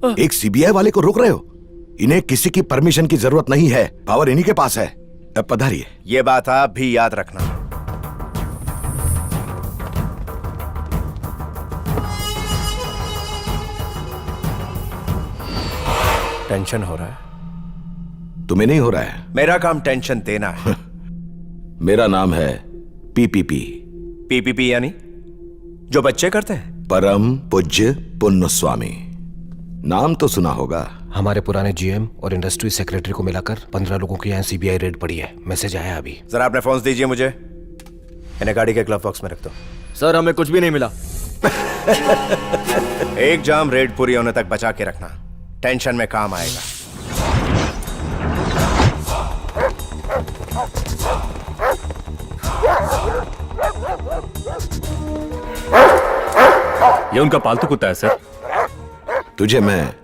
एक सीबीआई वाले को रोक रहे हो? इन्हें किसी की परमिशन की जरूरत नहीं है, पावर इन्हीं के पास है। अब पधारिए। ये बात आप भी याद रखना। टेंशन हो रहा है? तुम्हें नहीं हो रहा है? मेरा काम टेंशन देना है। मेरा नाम है पीपीपी। पीपीपी यानी जो बच्चे करते हैं? परम पूज्य पुण्य स्वामी। नाम तो सुना होगा। हमारे पुराने जीएम और इंडस्ट्री सेक्रेटरी को मिलाकर 15 लोगों की यहाँ सीबीआई रेड पड़ी है। मैसेज आया अभी। जरा अपने फोन दीजिए मुझे। इन्हें गाड़ी के ग्लव बॉक्स में रख दो। सर हमें कुछ भी नहीं मिला। एक जाम रेड पूरी होने तक बचा के रखना, टेंशन में काम आएगा। ये उनका पालतू कुत्ता है सर। तुझे मैं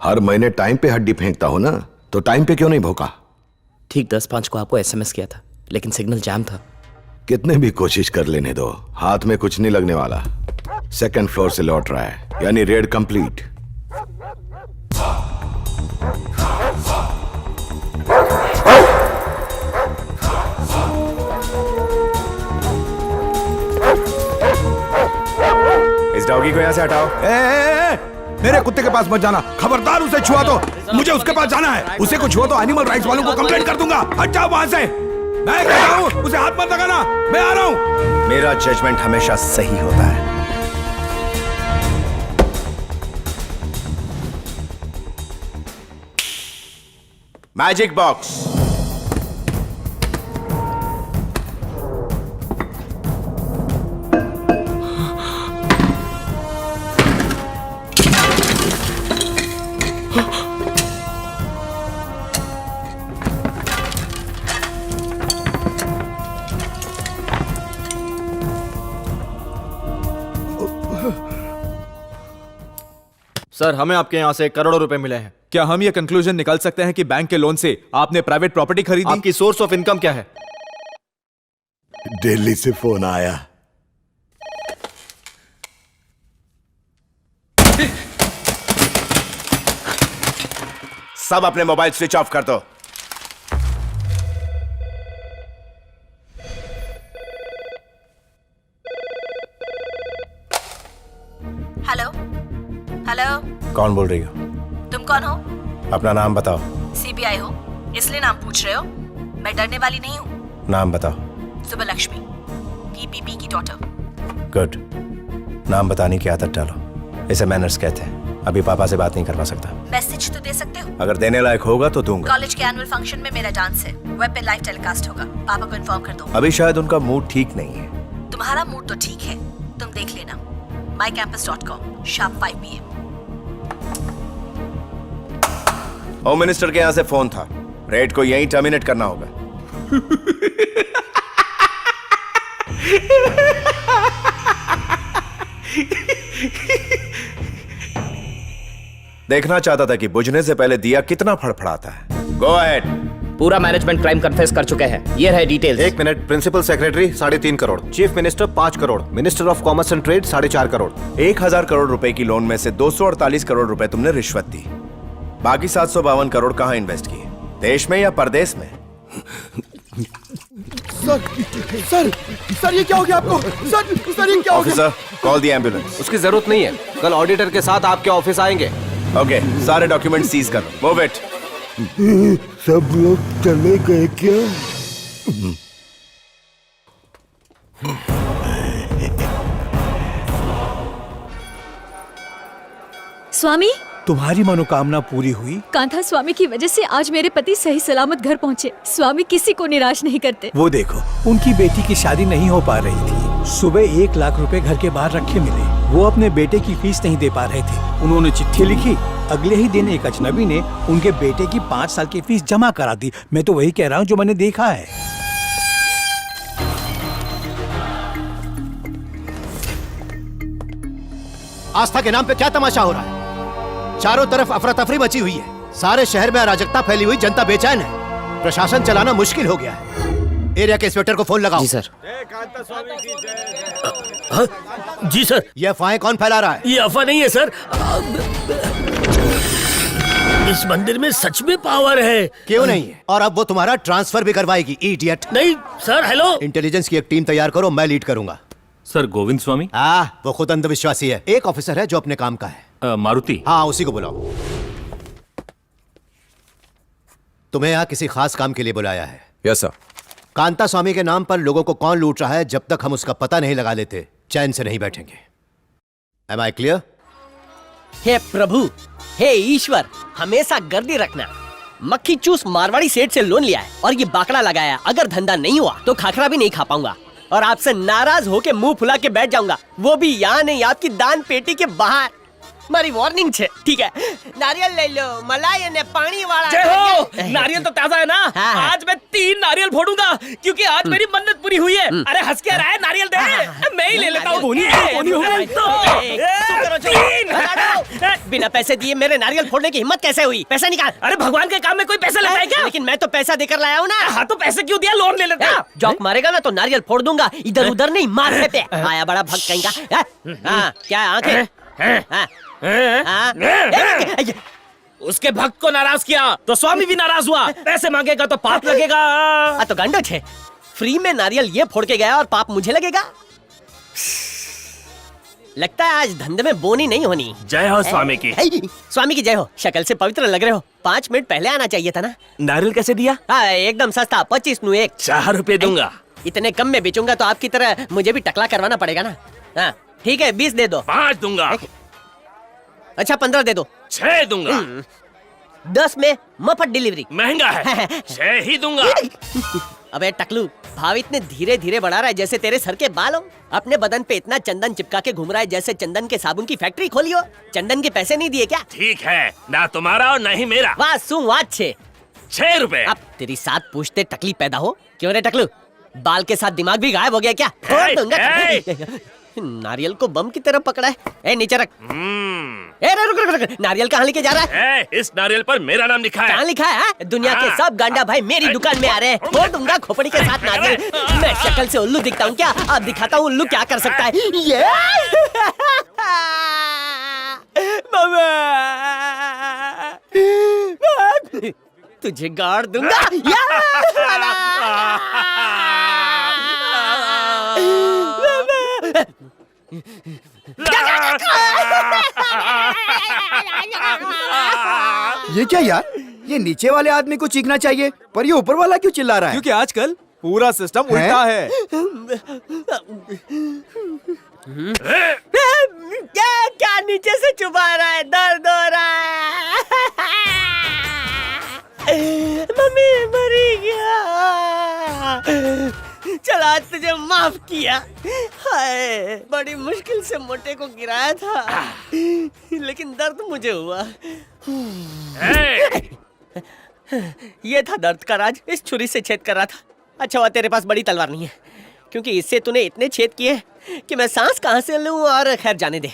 हर महीने टाइम पे हड्डी फेंकता हूं ना, तो टाइम पे क्यों नहीं भोंका? ठीक 10:05 को आपको एसएमएस किया था, लेकिन सिग्नल जैम था। कितने भी कोशिश कर लेने दो, हाथ में कुछ नहीं लगने वाला। सेकंड फ्लोर से लौट रहा है, यानी रेड कंप्लीट। इस डॉगी को यहां से हटाओ। मेरे कुत्ते के पास मत जाना, खबरदार। उसे छुआ तो मुझे उसके पास जाना है। उसे कुछ हुआ तो एनिमल राइट्स वालों को कंप्लेंट कर दूंगा। हट जाओ वहां से। मैं कहता हूं उसे हाथ मत लगाना। मैं आ रहा हूं। मेरा जजमेंट हमेशा सही होता है। Magic box. सर हमें आपके यहाँ से करोड़ों रुपए मिले हैं। क्या हम ये कंक्लूजन निकाल सकते हैं कि बैंक के लोन से आपने प्राइवेट प्रॉपर्टी खरीदी? आपकी सोर्स ऑफ इनकम क्या है? दिल्ली से फोन आया। सब अपने मोबाइल स्विच ऑफ कर दो। हेलो हेलो, कौन बोल रही हो? तुम कौन हो? अपना नाम बताओ। सीबीआई हो इसलिए नाम पूछ रहे हो? मैं डरने वाली नहीं हूँ। नाम बताओ। सुबह लक्ष्मी, पीपीपी की डॉटर। गुड। नाम बताने की आदत डालो, इसे मैनर्स कहते हैं। अभी पापा से बात नहीं करवा सकता। मैसेज तो दे सकते हो। अगर देने लायक होगा तो दूंगा। कॉलेज के एनुअल फंक्शन में मेरा डांस है, वेब पे लाइव टेलीकास्ट होगा। पापा को इन्फॉर्म कर दो। अभी शायद उनका मूड ठीक नहीं है। तुम्हारा मूड तो ठीक है, तुम देख लेना। mycampus.com sharp 5 PM। Home minister के यहाँ से फोन था, रेड को यहीं टर्मिनेट करना होगा। देखना चाहता था कि बुझने से पहले दिया कितना फड़फड़ाता है। Go ahead. पूरा मैनेजमेंट क्राइम कन्फेस कर चुके हैं। ये रहे details. 1 minute. Principal secretary 3.5 crore, chief minister 5 crore, minister of commerce and trade 4.5 crore. 1000 crore रुपए की लोन में से 248 करोड़ रुपए तुमने रिश्वत दी। बाकी 752 करोड़ कहां इन्वेस्ट किए? देश में या परदेश में? सर ये क्या हो गया आपको? सर ये क्या हो गया? Officer, call the ambulance. उसकी जरूरत नहीं है, कल ऑडिटर के साथ आपके ऑफिस आएंगे। ओके, सारे डॉक्यूमेंट सीज कर लो। Move it. सब लोग चले गए क्या? स्वामी, तुम्हारी मनोकामना पूरी हुई? कांथा स्वामी की वजह से आज मेरे पति सही सलामत घर पहुंचे। स्वामी किसी को निराश नहीं करते। वो देखो, उनकी बेटी की शादी नहीं हो पा रही थी। सुबह 1 लाख रुपए घर के बाहर रखे मिले। वो अपने बेटे की फीस नहीं दे पा रहे थे। उन्होंने चिट्ठी लिखी। अगले ही दिन एक अजनबी ने उनके बेटे की 5 साल की फीस जमा करा दी। मैं तो वही कह रहा हूँ जो मैंने देखा है। आस्था के नाम पे क्या तमाशा हो रहा है? चारों तरफ अफरा तफरी मची हुई है। सारे शहर में अराजकता फैली हुई, जनता बेचैन है। प्रशासन चलाना मुश्किल हो गया है। एरिया के इंस्पेक्टर को फोन लगाओ। जी सर। जी सर। ये अफवाहें कौन फैला रहा है? ये अफवाह नहीं है सर। इस मंदिर में सच में पावर है। क्यों नहीं है? और अब वो तुम्हारा ट्रांसफर भी करवाएगी, इडियट। नहीं सर, हेलो। इंटेलिजेंस की एक टीम तैयार करो, मैं लीड करूंगा। सर गोविंद स्वामी। वो खुद अंधविश्वासी है। एक ऑफिसर है जो अपने काम का है। मारुति। हाँ, उसी को बुलाओ। तुम्हें यहाँ किसी खास काम के लिए बुलाया है। Yes sir. कांता स्वामी के नाम पर लोगों को कौन लूट रहा है, जब तक हम उसका पता नहीं लगा लेते चैन से नहीं बैठेंगे। M I clear? हे प्रभु, हे ईश्वर, हमेशा गर्दी रखना। मक्खी चूस मारवाड़ी सेठ से लोन लिया है और ये बाकड़ा लगाया। अगर धंधा नहीं हुआ तो खाखरा भी नहीं खा पाऊंगा और आपसे नाराज होके मुंह फुला के बैठ जाऊंगा, वो भी यहाँ नहीं, आपकी दान पेटी के बाहर। मारी वार्निंग छे, ठीक है? नारियल ले लो, मलाई ने पानी वाला। जय हो। नारियल तो ताजा है ना? हाँ। आज मैं 3 नारियल फोड़ूंगा क्योंकि आज मेरी मन्नत पूरी हुई है। अरे हंस के रहा है, नारियल दे। मैं ही ले लेता हूँ। बिना पैसे दिए मेरे नारियल फोड़ने की हिम्मत कैसे हुई? पैसा निकाल। अरे भगवान के काम में कोई पैसा लगता है क्या? लेकिन मैं तो पैसा देकर लाया हूँ ना। हाँ तो पैसे क्यों दिया? लोन ले लेता। जॉक मारेगा ना तो नारियल फोड़ दूंगा, इधर उधर नहीं, माथे पे। आया बड़ा भक्त कहीं का। हाँ, क्या आंखें? उसके भक्त को नाराज किया तो स्वामी भी नाराज हुआ। पैसे मांगेगा तो पाप लगेगा। तो गंडो छे, फ्री में नारियल ये फोड़ के गया और पाप मुझे लगेगा। लगता है आज धंधे में बोनी नहीं होनी। जय हो स्वामी की। स्वामी की जय हो। शक्ल से पवित्र लग रहे हो। 5 मिनट पहले आना चाहिए था ना। नारियल कैसे दिया? हाँ, एकदम सस्ता, 25 नु 1। 4 रुपए दूंगा। इतने कम में बेचूंगा तो आपकी तरह मुझे भी टकला करवाना पड़ेगा ना। हाँ ठीक है, 20 दे दो। 5 दूंगा। अच्छा 15 दे दो। 6 दूंगा। 10 में मफत डिलीवरी। महंगा है। 6 ही दूंगा। अबे टकलू, भाव इतने धीरे धीरे बढ़ा रहा है जैसे तेरे सर के बाल हो। अपने बदन पे इतना चंदन चिपका के घूम रहा है जैसे चंदन के साबुन की फैक्ट्री खोली हो। चंदन के पैसे नहीं दिए क्या? ठीक है, ना तुम्हारा और ना ही मेरा। वाह सु वाह 6 रुपए। अब तेरी 7 पूछते टकली पैदा हो। क्यों रे टकलू, बाल के साथ दिमाग भी गायब हो गया क्या? फोड़ दूंगा। नारियल को बम की तरह पकड़ा है। ए नीचे रख। ए रुक रुक रुक, नारियल कहाँ लेके जा रहा है? इस नारियल पर मेरा नाम लिखा है। कहाँ लिखा है? दुनिया के सब गांडा भाई मेरी दुकान में आ रहे हैं। फोड़ दूंगा खोपड़ी के साथ नारियल। मैं शक्ल से उल्लू दिखता हूँ क्या? अब दिखाता हूँ उल्लू क्या कर सकता है। ये तुझे गाड़ दूंगा। ये क्या यार? ये नीचे वाले आदमी को चीखना चाहिए, पर ये ऊपर वाला क्यों चिल्ला रहा है? क्योंकि आजकल पूरा सिस्टम उल्टा है। क्या नीचे से चुभा रहा है? दर्द हो रहा है। मम्मी मरी गया। चल आज तुझे माफ किया। हाय, बड़ी मुश्किल से मोटे को गिराया था, लेकिन दर्द मुझे हुआ। ये था दर्द का राज। इस छुरी से छेद कर रहा था। अच्छा हुआ तेरे पास बड़ी तलवार नहीं है, क्योंकि इससे तूने इतने छेद किए कि मैं सांस कहाँ से लूं। और खैर जाने दे,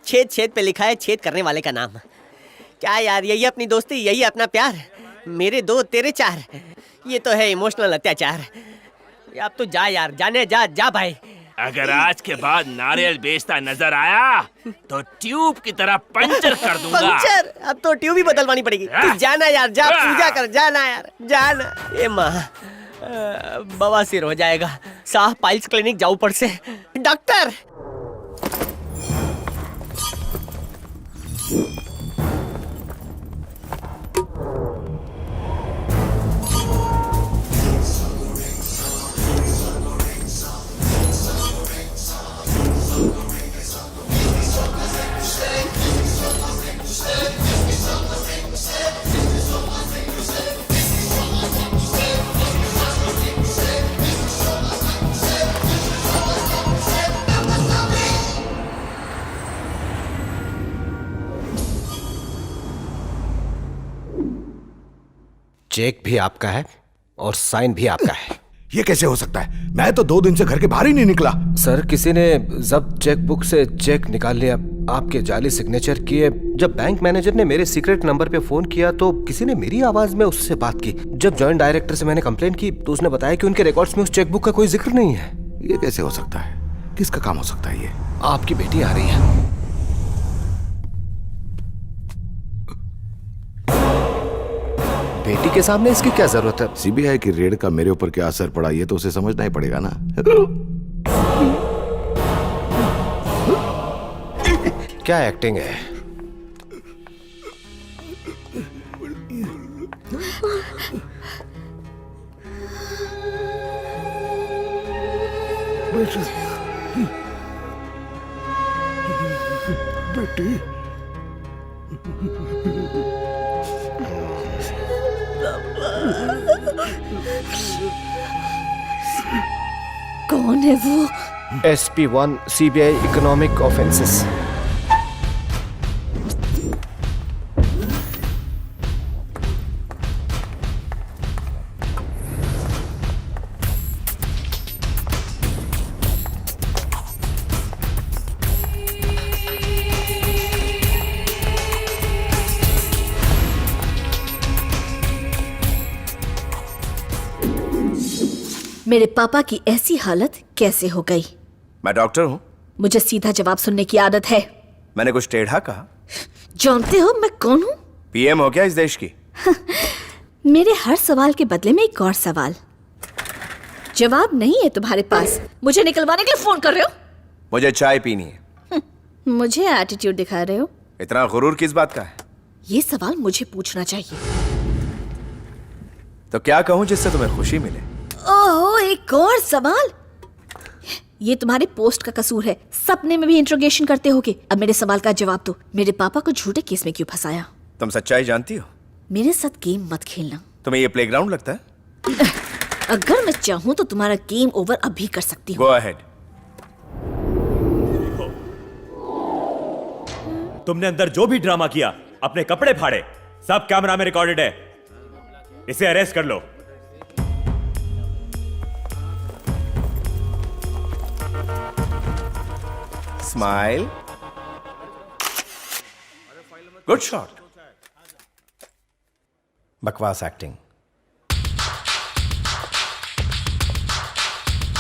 छेद छेद पे लिखा है छेद करने वाले का नाम। क्या यार, यही अपनी दोस्ती, यही अपना प्यार। मेरे 2 तेरे 4, ये तो है इमोशनल अत्याचार। अब तो जा यार, जाने जा जा भाई। अगर आज के बाद नारियल बेचता नजर आया तो ट्यूब की तरह पंचर कर दूंगा। पंचर? अब तो ट्यूब ही बदलवानी पड़ेगी। तू जाना यार, जा पूजा कर, जाना यार, जाना। ए माँ, बवासीर हो जाएगा। साह पाइल्स क्लिनिक जाऊं पड़ से। डॉक्टर चेक भी आपका है और साइन भी आपका है। ये कैसे हो सकता है? मैं तो 2 दिन से घर के बाहर ही नहीं निकला। सर, किसी ने जब्त चेक बुक से चेक निकाल लिया, आपके जाली सिग्नेचर किए। जब बैंक मैनेजर ने मेरे सीक्रेट नंबर पे फोन किया तो किसी ने मेरी आवाज में उससे बात की। जब जॉइंट डायरेक्टर से मैंने कंप्लेंट की तो उसने बताया कि उनके रिकॉर्ड्स में उस चेक बुक का कोई जिक्र नहीं है। ये कैसे हो सकता है? किसका काम हो सकता है ये? आपकी बेटी आ रही है। बेटी के सामने इसकी क्या जरूरत है? सीबीआई की रेड का मेरे ऊपर क्या असर पड़ा ये तो उसे समझना ही पड़ेगा ना। क्या एक्टिंग है? बेटी कौन है वो? SP1 CBI economic offences. मेरे पापा की ऐसी हालत कैसे हो गई? मैं डॉक्टर हूँ। मुझे सीधा जवाब सुनने की आदत है। मैंने कुछ टेढ़ा कहा? जानते हो मैं कौन हूँ? PM हो क्या इस देश की? मेरे हर सवाल के बदले में एक और सवाल। जवाब नहीं है तुम्हारे पास, मुझे निकलवाने के लिए फोन कर रहे हो? मुझे चाय पीनी है। मुझे एटीट्यूड दिखा रहे हो? इतना गुरूर किस बात का है? ये सवाल मुझे पूछना चाहिए। तो क्या कहूँ जिससे तुम्हें खुशी मिले? ओहो, एक और सवाल। ये तुम्हारे पोस्ट का कसूर है, सपने में भी इंट्रोगेशन करते होगे। अब मेरे सवाल का जवाब दो, मेरे पापा को झूठे केस में क्यों फंसाया? तुम सच्चाई जानती हो? मेरे साथ गेम मत खेलना। तुम्हें ये प्लेग्राउंड लगता है? अगर मैं चाहूँ तो तुम्हारा गेम ओवर अभी कर सकती हूँ। Go ahead. तुमने अंदर जो भी ड्रामा किया, अपने कपड़े फाड़े, सब कैमरा में रिकॉर्डेड है। इसे अरेस्ट कर लो। स्माइल। Good shot. बकवास एक्टिंग।